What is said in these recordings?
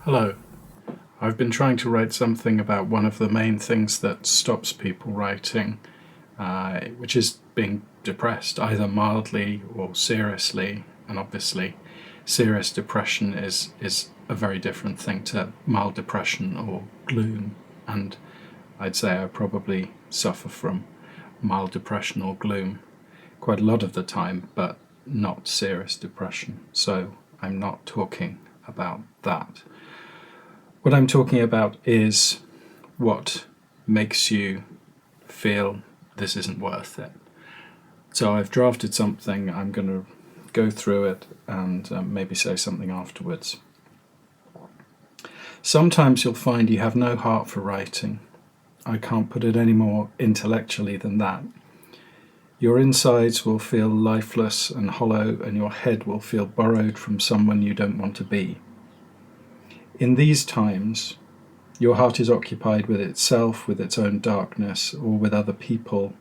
Hello. I've been trying to write something about one of the main things that stops people writing, which is being depressed, either mildly or seriously. And obviously, serious depression is a very different thing to mild depression or gloom. And I'd say I probably suffer from mild depression or gloom quite a lot of the time, but not serious depression. So I'm not talking about that. What I'm talking about is what makes you feel this isn't worth it. So I've drafted something, I'm going to go through it and maybe say something afterwards. Sometimes you'll find you have no heart for writing. I can't put it any more intellectually than that. Your insides will feel lifeless and hollow, and your head will feel borrowed from someone you don't want to be. In these times, your heart is occupied with itself, with its own darkness, or with other people,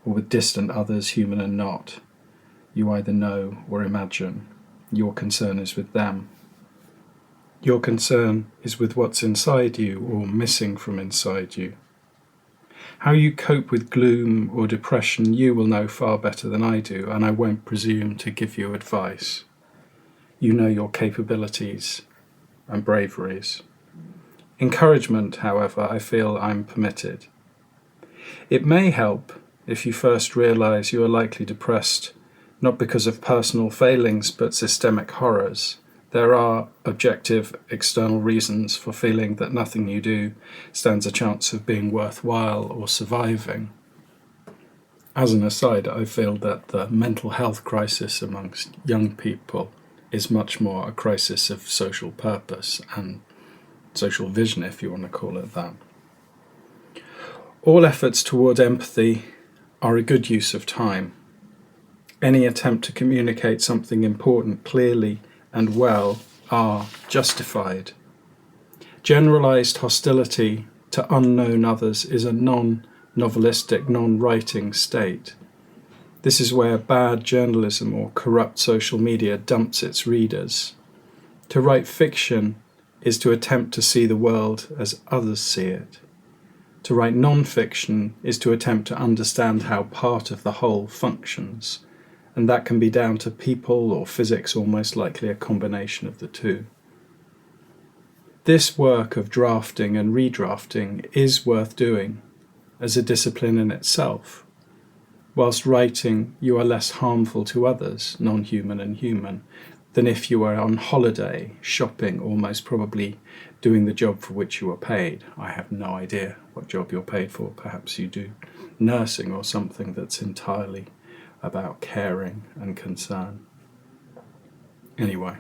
or with distant others, human and not. You either know or imagine. Your concern is with them. Your concern is with what's inside you or missing from inside you. How you cope with gloom or depression you will know far better than I do, and I won't presume to give you advice. You know your capabilities and braveries. Encouragement, however, I feel I'm permitted. It may help if you first realise you are likely depressed, not because of personal failings but systemic horrors. There are objective external reasons for feeling that nothing you do stands a chance of being worthwhile or surviving. As an aside, I feel that the mental health crisis amongst young people is much more a crisis of social purpose and social vision, if you want to call it that. All efforts toward empathy are a good use of time. Any attempt to communicate something important clearly and well are justified. Generalized hostility to unknown others is a non-novelistic, non-writing state. This is where bad journalism or corrupt social media dumps its readers. To write fiction is to attempt to see the world as others see it. To write non-fiction is to attempt to understand how part of the whole functions, and that can be down to people or physics, or most likely a combination of the two. This work of drafting and redrafting is worth doing as a discipline in itself. Whilst writing, you are less harmful to others, non-human and human, than if you were on holiday, shopping, or most probably doing the job for which you were paid. I have no idea what job you're paid for. Perhaps you do nursing or something that's entirely about caring and concern. Anyway,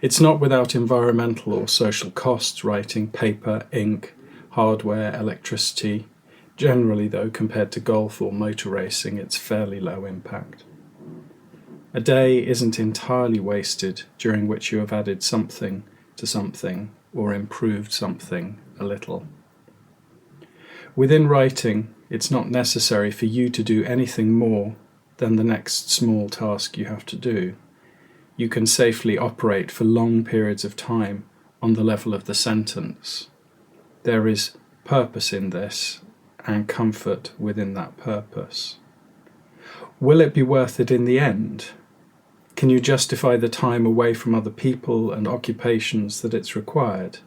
it's not without environmental or social costs writing: paper, ink, hardware, electricity. Generally, though, compared to golf or motor racing, it's fairly low impact. A day isn't entirely wasted during which you have added something to something or improved something a little. Within writing, it's not necessary for you to do anything more than the next small task you have to do. You can safely operate for long periods of time on the level of the sentence. There is purpose in this and comfort within that purpose. Will it be worth it in the end? Can you justify the time away from other people and occupations that it's required?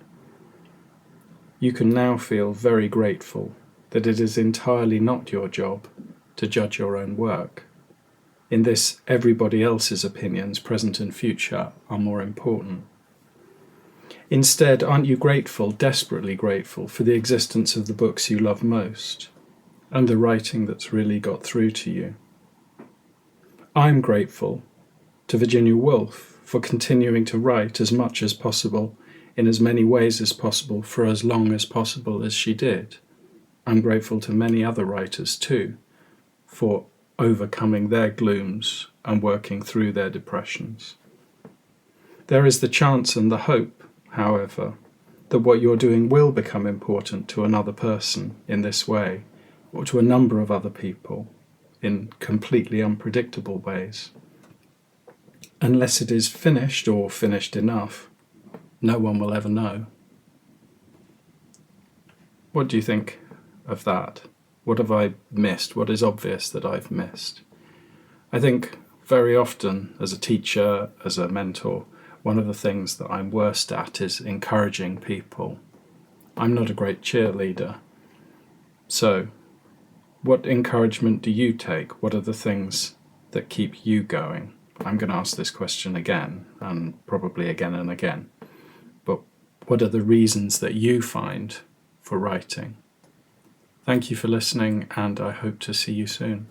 You can now feel very grateful that it is entirely not your job to judge your own work. In this, everybody else's opinions, present and future, are more important. Instead, aren't you grateful, desperately grateful, for the existence of the books you love most and the writing that's really got through to you? I'm grateful to Virginia Woolf for continuing to write as much as possible, in as many ways as possible, for as long as possible as she did. I'm grateful to many other writers too, for overcoming their glooms and working through their depressions. There is the chance and the hope, however, that what you're doing will become important to another person in this way, or to a number of other people in completely unpredictable ways. Unless it is finished or finished enough, no one will ever know. What do you think of that? What have I missed? What is obvious that I've missed? I think very often as a teacher, as a mentor, one of the things that I'm worst at is encouraging people. I'm not a great cheerleader. So, what encouragement do you take? What are the things that keep you going? I'm going to ask this question again, and probably again and again. But what are the reasons that you find for writing? Thank you for listening, and I hope to see you soon.